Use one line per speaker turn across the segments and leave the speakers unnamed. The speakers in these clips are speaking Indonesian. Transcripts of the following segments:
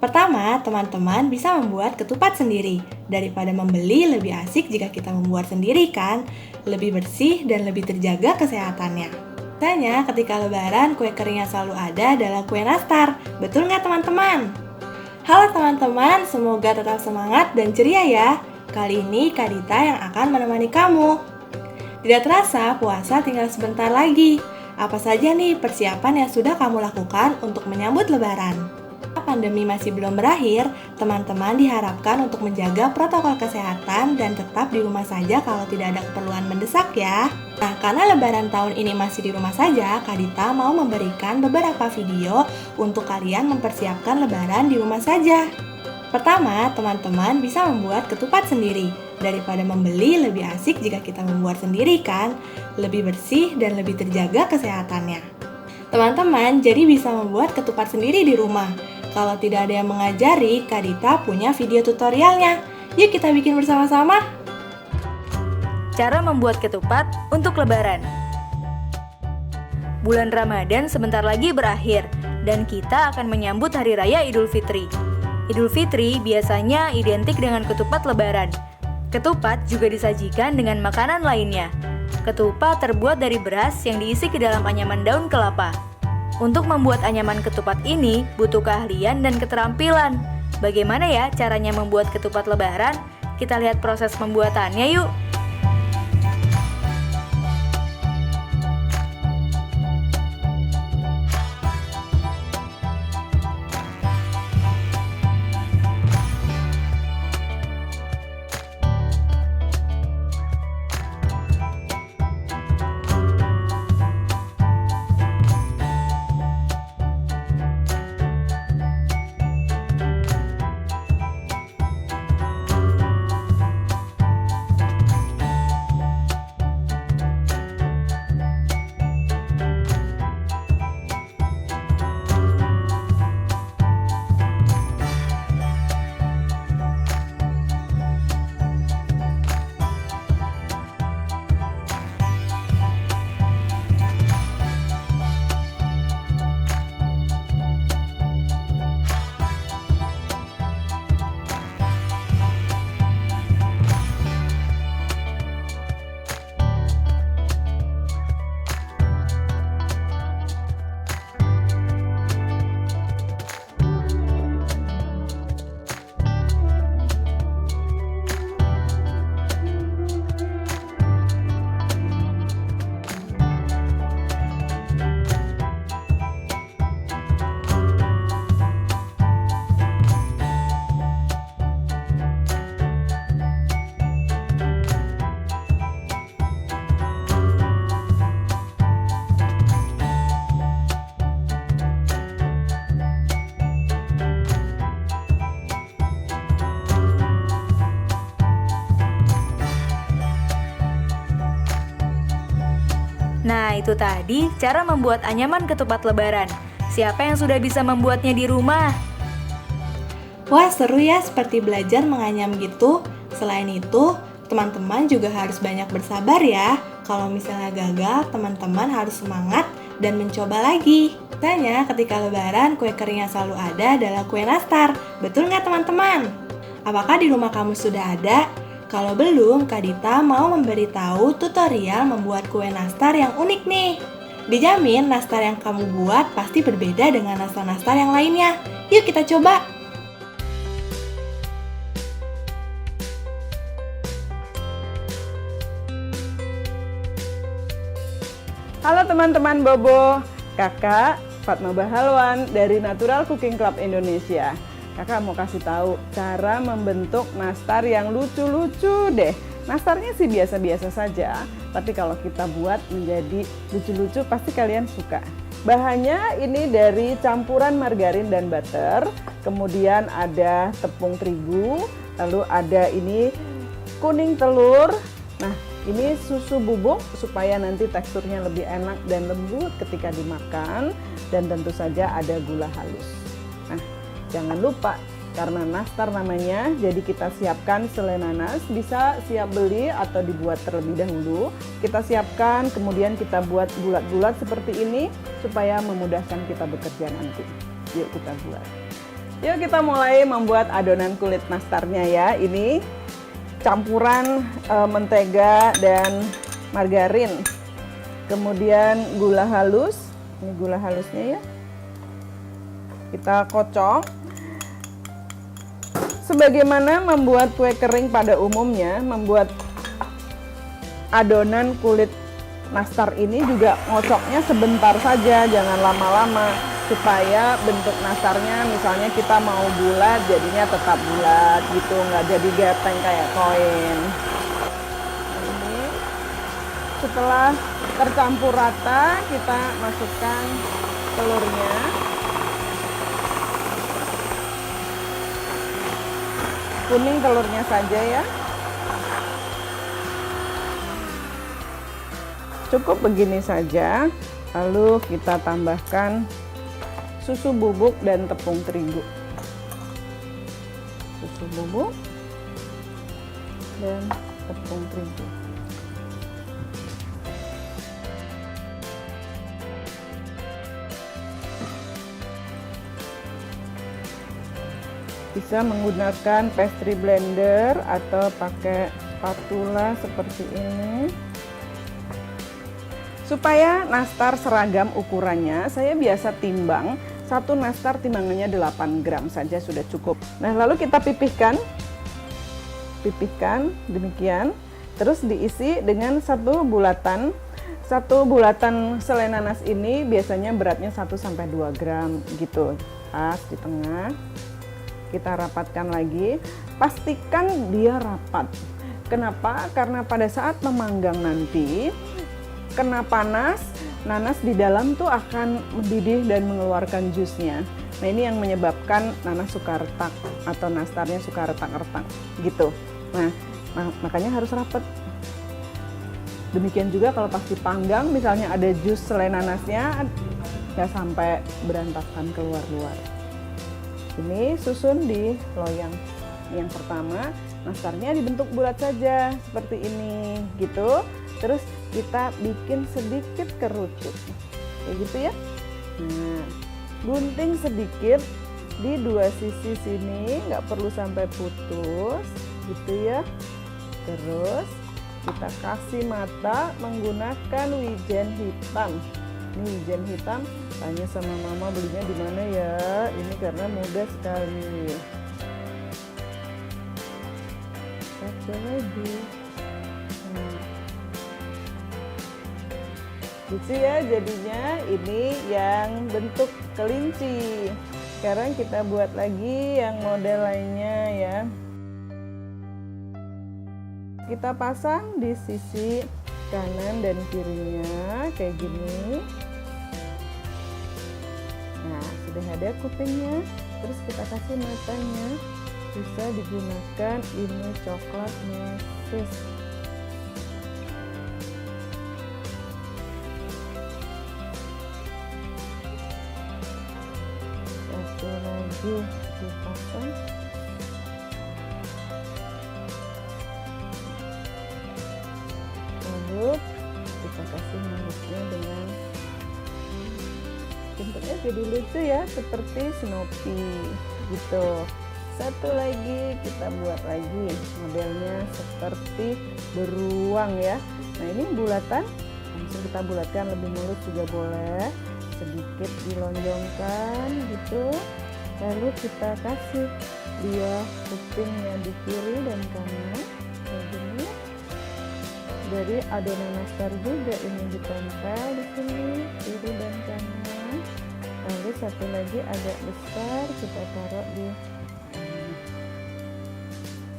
Pertama, teman-teman bisa membuat ketupat sendiri. Daripada membeli, lebih asik jika kita membuat sendiri kan? Lebih bersih dan lebih terjaga kesehatannya. Biasanya ketika lebaran, kue kering yang selalu ada adalah kue nastar. Betul nggak teman-teman? Halo teman-teman, semoga tetap semangat dan ceria ya. Kali ini Kak Dita yang akan menemani kamu. Tidak terasa, puasa tinggal sebentar lagi. Apa saja nih persiapan yang sudah kamu lakukan untuk menyambut lebaran? Pandemi masih belum berakhir, teman-teman diharapkan untuk menjaga protokol kesehatan dan tetap di rumah saja kalau tidak ada keperluan mendesak ya. Nah, karena lebaran tahun ini masih di rumah saja, Kak Dita mau memberikan beberapa video untuk kalian mempersiapkan lebaran di rumah saja. Pertama, teman-teman bisa membuat ketupat sendiri. Daripada membeli, lebih asik jika kita membuat sendiri kan? Lebih bersih dan lebih terjaga kesehatannya. Teman-teman jadi bisa membuat ketupat sendiri di rumah. Kalau tidak ada yang mengajari, Kak Dita punya video tutorialnya. Yuk kita bikin bersama-sama.
Cara membuat ketupat untuk lebaran. Bulan Ramadan sebentar lagi berakhir dan kita akan menyambut Hari Raya Idul Fitri. Idul Fitri biasanya identik dengan ketupat lebaran. Ketupat juga disajikan dengan makanan lainnya. Ketupat terbuat dari beras yang diisi ke dalam anyaman daun kelapa. Untuk membuat anyaman ketupat ini butuh keahlian dan keterampilan. Bagaimana ya caranya membuat ketupat lebaran? Kita lihat proses pembuatannya yuk. Nah, itu tadi cara membuat anyaman ketupat lebaran. Siapa yang sudah bisa membuatnya di rumah?
Wah, seru ya seperti belajar menganyam gitu. Selain itu, teman-teman juga harus banyak bersabar ya. Kalau misalnya gagal, teman-teman harus semangat dan mencoba lagi. Biasanya ketika lebaran, kue kering yang selalu ada adalah kue nastar. Betul nggak teman-teman? Apakah di rumah kamu sudah ada? Kalau belum, Kak Dita mau memberitahu tutorial membuat kue nastar yang unik nih. Dijamin nastar yang kamu buat pasti berbeda dengan nastar-nastar yang lainnya. Yuk kita coba!
Halo teman-teman Bobo, Kakak Fatma Bahalwan dari Natural Cooking Club Indonesia. Kakak mau kasih tahu cara membentuk nastar yang lucu-lucu deh. Nastarnya sih biasa-biasa saja, tapi kalau kita buat menjadi lucu-lucu pasti kalian suka. Bahannya ini dari campuran margarin dan butter, kemudian ada tepung terigu, lalu ada ini kuning telur. Nah, ini susu bubuk supaya nanti teksturnya lebih enak dan lembut ketika dimakan, dan tentu saja ada gula halus. Nah, jangan lupa karena nastar namanya, jadi kita siapkan selai nanas, bisa siap beli atau dibuat terlebih dahulu. Kita siapkan, kemudian kita buat bulat-bulat seperti ini supaya memudahkan kita bekerja nanti. Yuk kita buat. Yuk kita mulai membuat adonan kulit nastarnya ya. Ini campuran mentega dan margarin. Kemudian gula halus. Ini gula halusnya ya. Kita kocok. Sebagaimana membuat kue kering pada umumnya, membuat adonan kulit nastar ini juga ngocoknya sebentar saja, jangan lama-lama, supaya bentuk nastarnya misalnya kita mau bulat jadinya tetap bulat gitu, nggak jadi gepeng kayak koin. Ini setelah tercampur rata, kita masukkan telurnya. Kuning telurnya saja ya. Cukup begini saja, lalu kita tambahkan susu bubuk dan tepung terigu. Susu bubuk dan tepung terigu. Bisa menggunakan pastry blender atau pakai spatula seperti ini. Supaya nastar seragam ukurannya, saya biasa timbang. Satu nastar timbangannya 8 gram saja sudah cukup. Nah, lalu kita pipihkan demikian. Terus diisi dengan satu bulatan. Satu bulatan selai nanas ini biasanya beratnya 1-2 gram gitu. Pas di tengah. Kita rapatkan lagi. Pastikan dia rapat. Kenapa? Karena pada saat memanggang nanti kena panas, nanas di dalam tuh akan mendidih dan mengeluarkan jusnya. Nah, ini yang menyebabkan nanas suka retak atau nastarnya suka retak-retak gitu. Nah, makanya harus rapat. Demikian juga kalau pas dipanggang misalnya ada jus selai nanasnya, nggak sampai berantakan keluar-luar. Ini susun di loyang. Yang pertama, nastarnya dibentuk bulat saja seperti ini gitu. Terus kita bikin sedikit kerucut, kayak gitu ya. Nah, gunting sedikit di dua sisi sini, nggak perlu sampai putus, gitu ya. Terus kita kasih mata menggunakan wijen hitam. Ini wijen hitam, tanya sama mama belinya di mana ya? Ini karena mudah sekali. Satu lagi. Lucu ya jadinya, ini yang bentuk kelinci. Sekarang kita buat lagi yang model lainnya ya. Kita pasang di sisi kanan dan kirinya kayak gini. Nah, sudah ada kupingnya. Terus kita kasih matanya. Bisa digunakan ini coklat meses. Lagi dipasang. Lalu kita kasih mulutnya dengan bentuknya jadi lucu ya, seperti Snoopy gitu. Satu lagi kita buat lagi modelnya seperti beruang ya. Nah, ini bulatan, langsung kita bulatkan, lebih mulus juga boleh. Sedikit dilonjongkan gitu, lalu kita kasih dia kupingnya di kiri dan kanan kayak gini. Dari adonan nastar juga ini ditempel di sini kiri dan kanan. Lalu satu lagi agak besar kita taruh di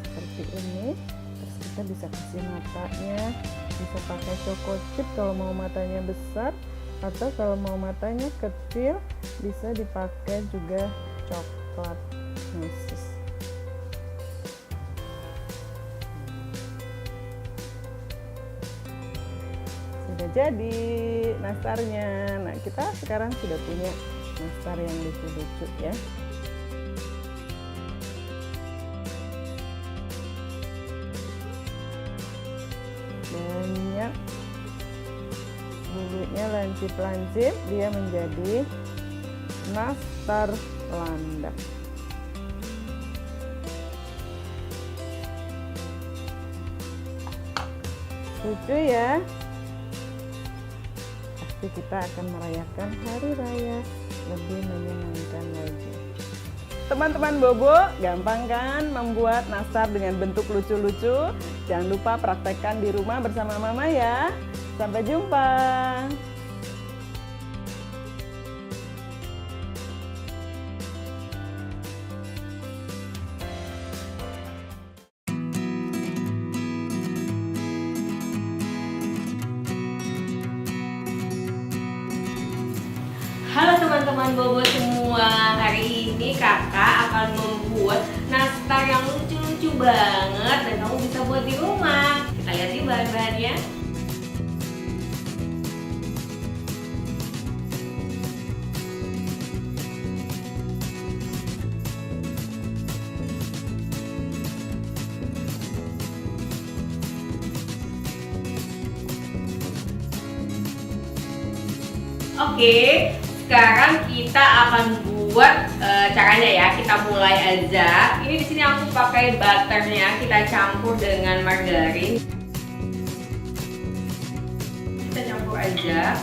seperti ini. Terus kita bisa kasih matanya, bisa pakai choco chip kalau mau matanya besar. Atau kalau mau matanya kecil bisa dipakai juga coklat meses. Sudah jadi nastarnya. Nah, kita sekarang sudah punya nastar yang lucu-lucu ya. Banyak bulunya lancip-lancip, dia menjadi nastar landak. lucu ya. Pasti kita akan merayakan hari raya lebih menyenangkan lagi. Teman-teman Bobo, gampang kan membuat nastar dengan bentuk lucu-lucu? Jangan lupa praktekkan di rumah bersama Mama ya. Sampai jumpa.
Halo teman-teman Bobo semua, hari ini kakak akan membuat nastar yang lucu-lucu banget dan kamu bisa buat di rumah. Kita lihat yuk bahan-bahannya. Oke, sekarang kita akan buat caranya ya. Kita mulai aja. Ini di sini aku pakai butternya, kita campur dengan margarin. Kita campur aja.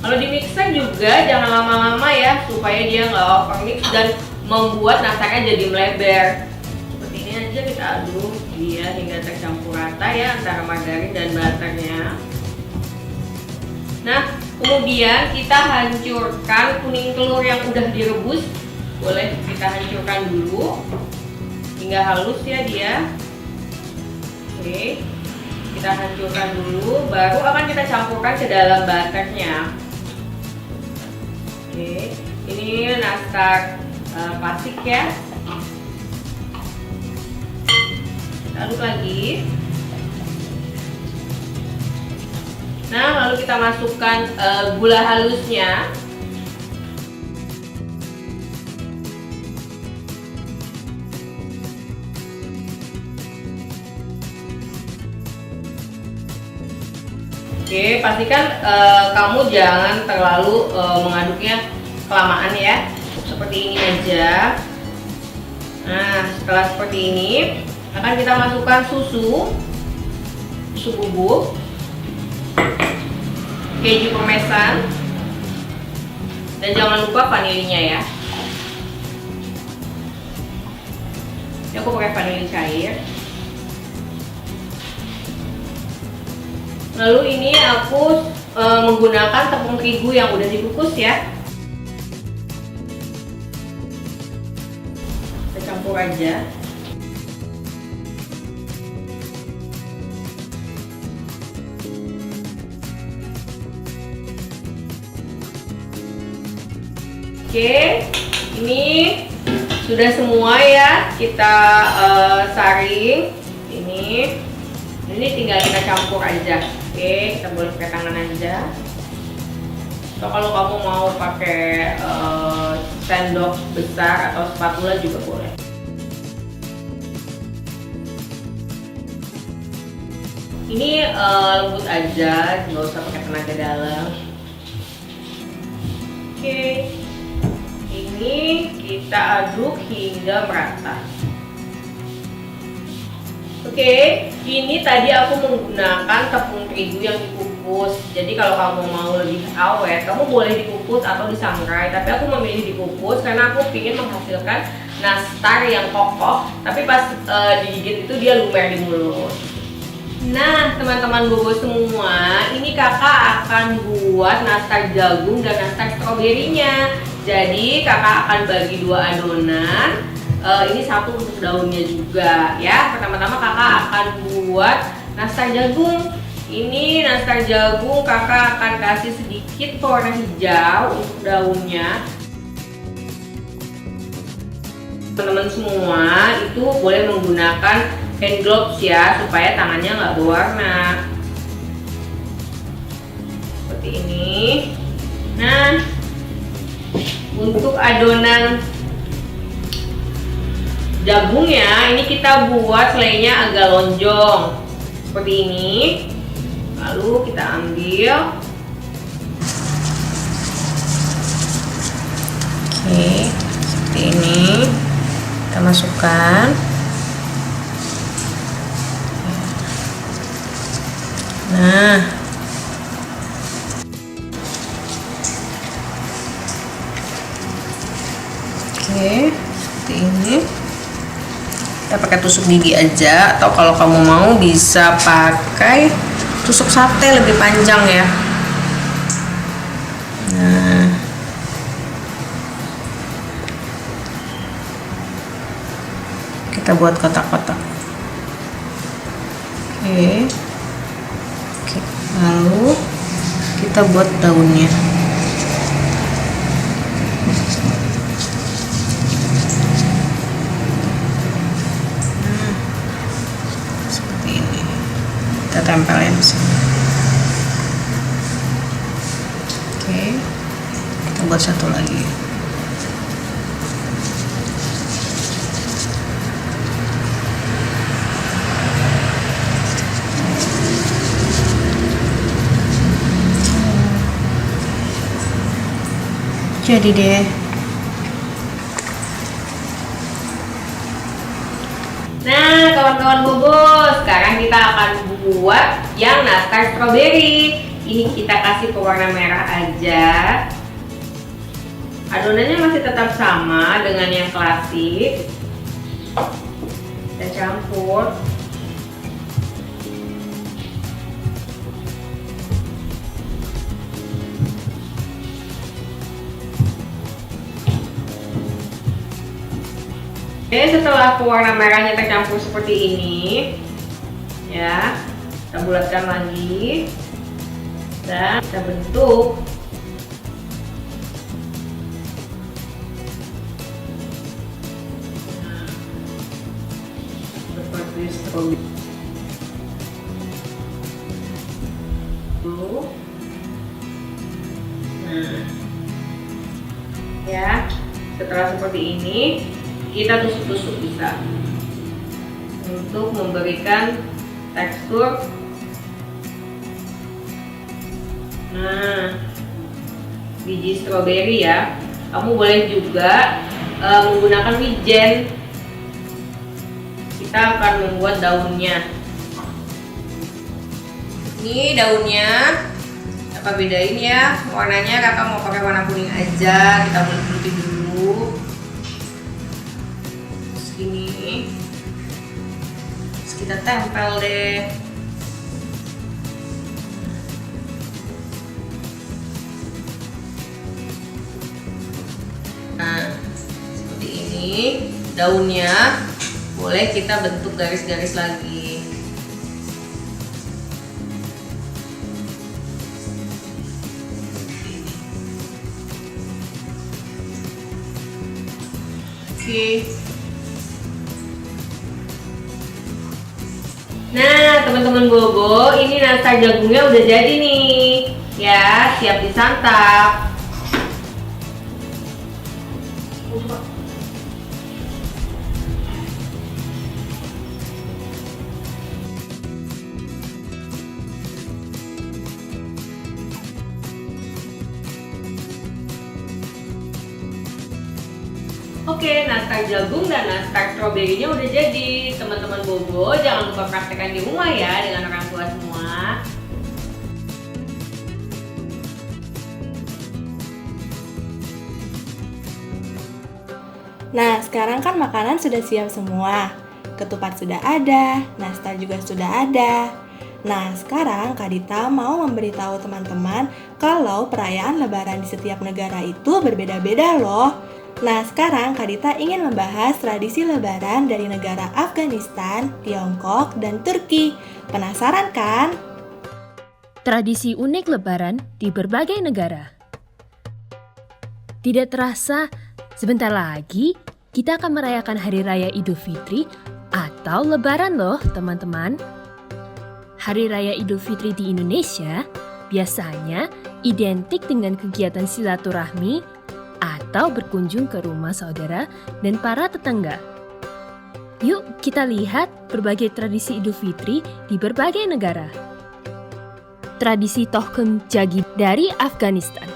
Kalau di mixer juga jangan lama-lama ya, supaya dia nggak overmix dan membuat nastarnya jadi melebar. Seperti ini aja kita aduk dia hingga tercampur rata ya antara margarin dan butternya. Nah, kemudian kita hancurkan kuning telur yang udah direbus. Boleh kita hancurkan dulu hingga halus ya dia. Oke, kita hancurkan dulu, baru akan kita campurkan ke dalam butternya. Oke, ini nastar klasik ya. Aduk lagi. Nah, lalu kita masukkan gula halusnya. Oke, pastikan kamu jangan terlalu mengaduknya kelamaan ya. Seperti ini aja. Nah, setelah seperti ini akan kita masukkan susu bubuk, keju parmesan, dan jangan lupa vanilinya ya. Ini aku pakai vanili cair. Lalu ini aku menggunakan tepung terigu yang udah dikukus ya. Kita campur aja. Oke, ini sudah semua ya, kita saring. Ini tinggal kita campur aja. Oke, kita boleh pakai tangan aja. Atau kalau kamu mau pakai sendok besar atau spatula juga boleh. Ini lembut aja, nggak usah pakai tenaga dalam. Oke. Ini kita aduk hingga merata. Oke, ini tadi aku menggunakan tepung terigu yang dikukus. Jadi kalau kamu mau lebih awet, kamu boleh dikukus atau disangrai. Tapi aku memilih dikukus karena aku ingin menghasilkan nastar yang kokoh. Tapi pas digigit itu dia lumer di mulut. Nah, teman-teman Bobo semua, ini kakak akan buat nastar jagung dan nastar stroberinya. Jadi kakak akan bagi 2 adonan. Ini satu untuk daunnya juga ya. Pertama-tama kakak akan buat nastar jagung. Ini nastar jagung kakak akan kasih sedikit warna hijau untuk daunnya. Teman-teman semua itu boleh menggunakan hand gloves ya, supaya tangannya nggak berwarna. Seperti ini. Nah, untuk adonan jagungnya ini kita buat selainya agak lonjong seperti ini. Lalu kita ambil. Oke, seperti ini. masukkan. Nah, oke, seperti ini. Kita pakai tusuk gigi aja, atau kalau kamu mau bisa pakai tusuk sate lebih panjang ya. Nah, kita buat kotak-kotak. Oke. Oke, lalu kita buat daunnya. Seperti ini. Kita tempelin di sini. Oke. Kita buat satu lagi. Jadi deh. Nah, kawan-kawan Bobo, sekarang kita akan buat yang nastar strawberry. Ini kita kasih pewarna merah aja. Adonannya masih tetap sama dengan yang klasik. Kita campur. Oke, setelah pewarna merahnya tercampur seperti ini, ya, kita bulatkan lagi dan kita bentuk. Nah, seperti strawberry. Nah, ya, setelah seperti ini. Kita tusuk-tusuk bisa untuk memberikan tekstur. Nah, biji stroberi ya. Kamu boleh juga menggunakan wijen. Kita akan membuat daunnya. Ini daunnya. Kakak bedain ya warnanya. Kakak mau pakai warna kuning aja. Kita bulat-bulatin dulu. Ini terus kita tempel deh. Nah, seperti ini daunnya boleh kita bentuk garis-garis lagi. Oke. Nah, teman-teman Bobo, ini nastar jagungnya udah jadi nih. Ya, siap disantap. Oke, nastar jagung dan nastar stroberinya udah jadi. Teman-teman Bobo, jangan lupa praktekkan di rumah ya dengan orang tua semua.
Nah, sekarang kan makanan sudah siap semua. Ketupat sudah ada, nastar juga sudah ada. Nah, sekarang Kak Dita mau memberitahu teman-teman kalau perayaan Lebaran di setiap negara itu berbeda-beda loh. Nah, sekarang Kak Dita ingin membahas tradisi Lebaran dari negara Afghanistan, Tiongkok, dan Turki. Penasaran kan?
Tradisi unik Lebaran di berbagai negara. Tidak terasa, sebentar lagi kita akan merayakan Hari Raya Idul Fitri atau Lebaran loh, teman-teman. Hari Raya Idul Fitri di Indonesia biasanya identik dengan kegiatan silaturahmi atau berkunjung ke rumah saudara dan para tetangga. Yuk kita lihat berbagai tradisi Idul Fitri di berbagai negara. Tradisi Tohkum Jagi dari Afghanistan.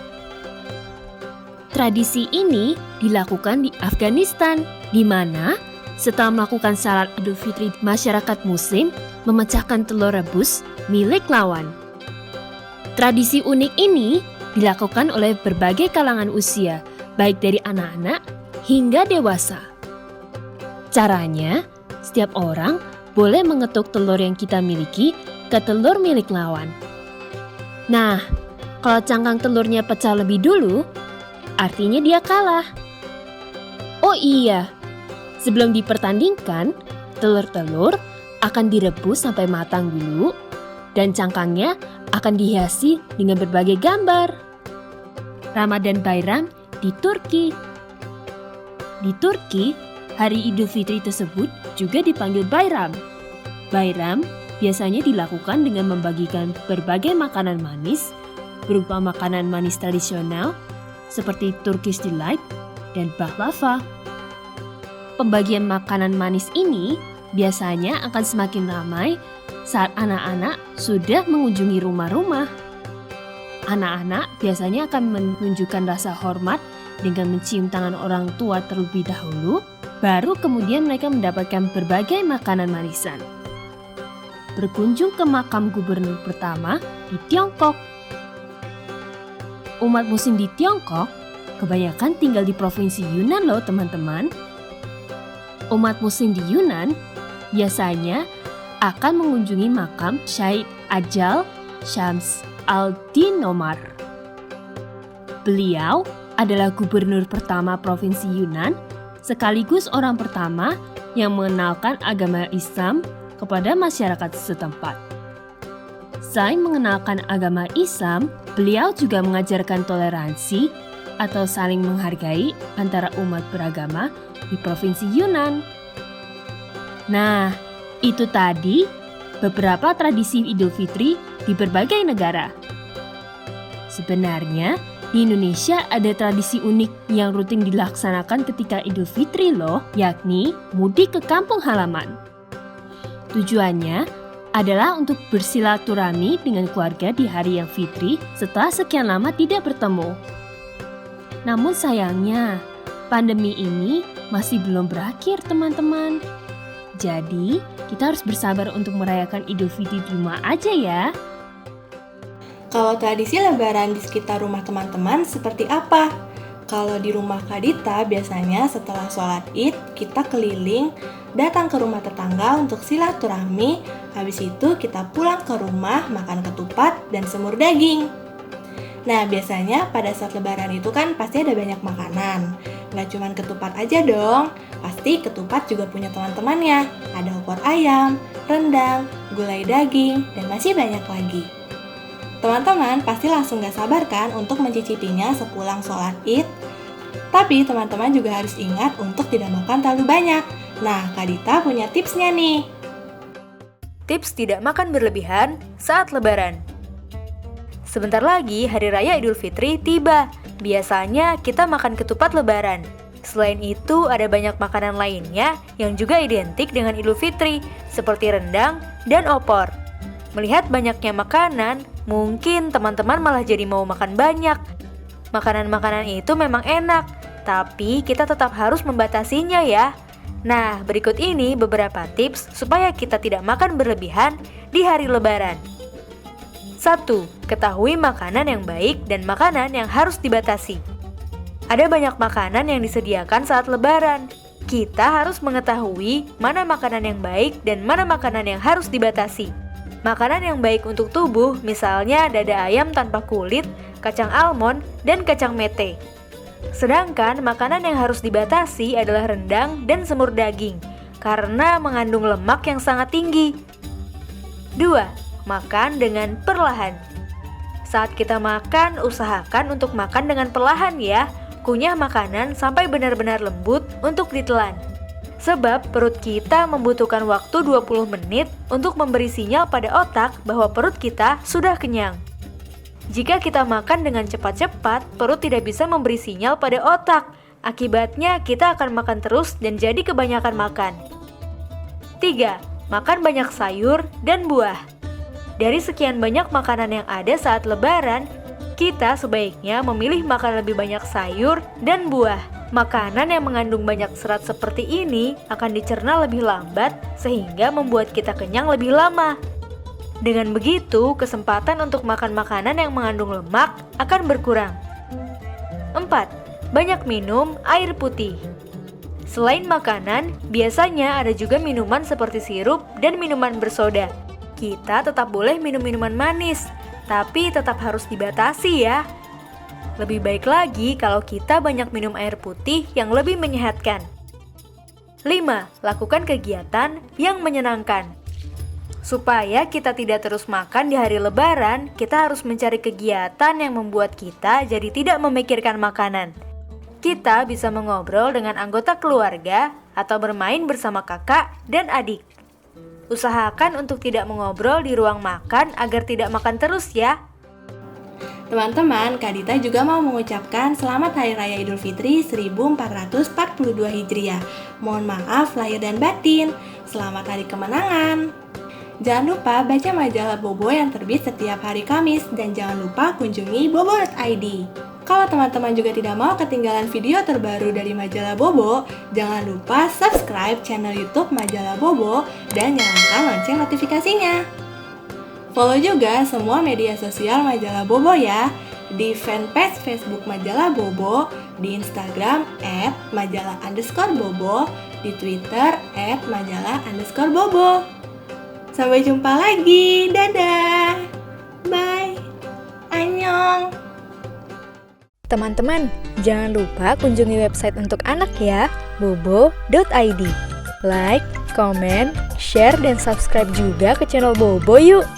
Tradisi ini dilakukan di Afghanistan, di mana setelah melakukan salat Idul Fitri, masyarakat Muslim memecahkan telur rebus milik lawan. Tradisi unik ini dilakukan oleh berbagai kalangan usia, baik dari anak-anak hingga dewasa. Caranya, setiap orang boleh mengetuk telur yang kita miliki ke telur milik lawan. Nah, kalau cangkang telurnya pecah lebih dulu, artinya dia kalah. Oh iya, sebelum dipertandingkan, telur-telur akan direbus sampai matang dulu dan cangkangnya akan dihiasi dengan berbagai gambar. Ramadan Bayram di Turki. Di Turki, hari Idul Fitri tersebut juga dipanggil Bayram. Bayram biasanya dilakukan dengan membagikan berbagai makanan manis berupa makanan manis tradisional seperti Turkish Delight dan baklava. Pembagian makanan manis ini biasanya akan semakin ramai saat anak-anak sudah mengunjungi rumah-rumah. Anak-anak biasanya akan menunjukkan rasa hormat dengan mencium tangan orang tua terlebih dahulu, baru kemudian mereka mendapatkan berbagai makanan manisan. Berkunjung ke makam gubernur pertama di Tiongkok. Umat Muslim di Tiongkok kebanyakan tinggal di provinsi Yunnan loh teman-teman. Umat Muslim di Yunan biasanya akan mengunjungi makam Syed Ajal Syams al-Din Nomar. Beliau adalah gubernur pertama provinsi Yunan, sekaligus orang pertama yang mengenalkan agama Islam kepada masyarakat setempat. Selain mengenalkan agama Islam, beliau juga mengajarkan toleransi atau saling menghargai antara umat beragama di provinsi Yunan. Nah, itu tadi beberapa tradisi Idul Fitri di berbagai negara. Sebenarnya, di Indonesia ada tradisi unik yang rutin dilaksanakan ketika Idul Fitri loh, yakni mudik ke kampung halaman. Tujuannya adalah untuk bersilaturahmi dengan keluarga di hari yang fitri setelah sekian lama tidak bertemu. Namun sayangnya, pandemi ini masih belum berakhir teman-teman. Jadi, kita harus bersabar untuk merayakan Idul Fitri di rumah aja ya.
Kalau tradisi lebaran di sekitar rumah teman-teman seperti apa? Kalau di rumah Kak Dita, biasanya setelah sholat Id, kita keliling, datang ke rumah tetangga untuk silaturahmi. Habis itu kita pulang ke rumah, makan ketupat dan semur daging. Nah, biasanya pada saat lebaran itu kan pasti ada banyak makanan. Nggak cuma ketupat aja dong, pasti ketupat juga punya teman-temannya. Ada opor ayam, rendang, gulai daging, dan masih banyak lagi. Teman-teman pasti langsung gak sabar kan untuk mencicipinya sepulang sholat Id. Tapi teman-teman juga harus ingat untuk tidak makan terlalu banyak. Nah, Kak Dita punya tipsnya nih.
Tips tidak makan berlebihan saat lebaran. Sebentar lagi Hari Raya Idul Fitri tiba. Biasanya kita makan ketupat lebaran. Selain itu, ada banyak makanan lainnya yang juga identik dengan Idul Fitri, seperti rendang dan opor. Melihat banyaknya makanan, mungkin teman-teman malah jadi mau makan banyak. Makanan-makanan itu memang enak, tapi kita tetap harus membatasinya ya. Nah, berikut ini beberapa tips supaya kita tidak makan berlebihan di hari lebaran. 1. Ketahui makanan yang baik dan makanan yang harus dibatasi. Ada banyak makanan yang disediakan saat lebaran. Kita harus mengetahui mana makanan yang baik dan mana makanan yang harus dibatasi. Makanan yang baik untuk tubuh misalnya dada ayam tanpa kulit, kacang almond, dan kacang mete. Sedangkan makanan yang harus dibatasi adalah rendang dan semur daging karena mengandung lemak yang sangat tinggi. 2. Makan dengan perlahan. Saat kita makan, usahakan untuk makan dengan perlahan ya. Kunyah makanan sampai benar-benar lembut untuk ditelan. Sebab perut kita membutuhkan waktu 20 menit untuk memberi sinyal pada otak bahwa perut kita sudah kenyang. Jika kita makan dengan cepat-cepat, perut tidak bisa memberi sinyal pada otak. Akibatnya kita akan makan terus dan jadi kebanyakan makan. 3. Makan banyak sayur dan buah. Dari sekian banyak makanan yang ada saat lebaran, Kita sebaiknya memilih makan lebih banyak sayur dan buah. Makanan yang mengandung banyak serat seperti ini akan dicerna lebih lambat sehingga membuat kita kenyang lebih lama. Dengan begitu, kesempatan untuk makan makanan yang mengandung lemak akan berkurang. 4. Banyak minum air putih. Selain makanan, biasanya ada juga minuman seperti sirup dan minuman bersoda. Kita tetap boleh minum minuman manis, tapi tetap harus dibatasi ya. Lebih baik lagi kalau kita banyak minum air putih yang lebih menyehatkan. 5. Lakukan kegiatan yang menyenangkan. Supaya kita tidak terus makan di hari Lebaran, kita harus mencari kegiatan yang membuat kita jadi tidak memikirkan makanan. Kita bisa mengobrol dengan anggota keluarga atau bermain bersama kakak dan adik. Usahakan untuk tidak mengobrol di ruang makan agar tidak makan terus ya.
Teman-teman, Kak Dita juga mau mengucapkan Selamat Hari Raya Idul Fitri 1442 Hijriah. Mohon maaf lahir dan batin. Selamat Hari Kemenangan. Jangan lupa baca majalah Bobo yang terbit setiap hari Kamis dan jangan lupa kunjungi bobo.id. Kalau teman-teman juga tidak mau ketinggalan video terbaru dari majalah Bobo, jangan lupa subscribe channel YouTube majalah Bobo dan nyalakan lonceng notifikasinya. Follow juga semua media sosial majalah Bobo ya, di fanpage Facebook majalah Bobo, di Instagram @majalah_bobo, di Twitter @majalah_bobo. Sampai jumpa lagi, dadah, bye, annyeong.
Teman-teman, jangan lupa kunjungi website untuk anak ya, bobo.id. Like, comment, share, dan subscribe juga ke channel Bobo yuk!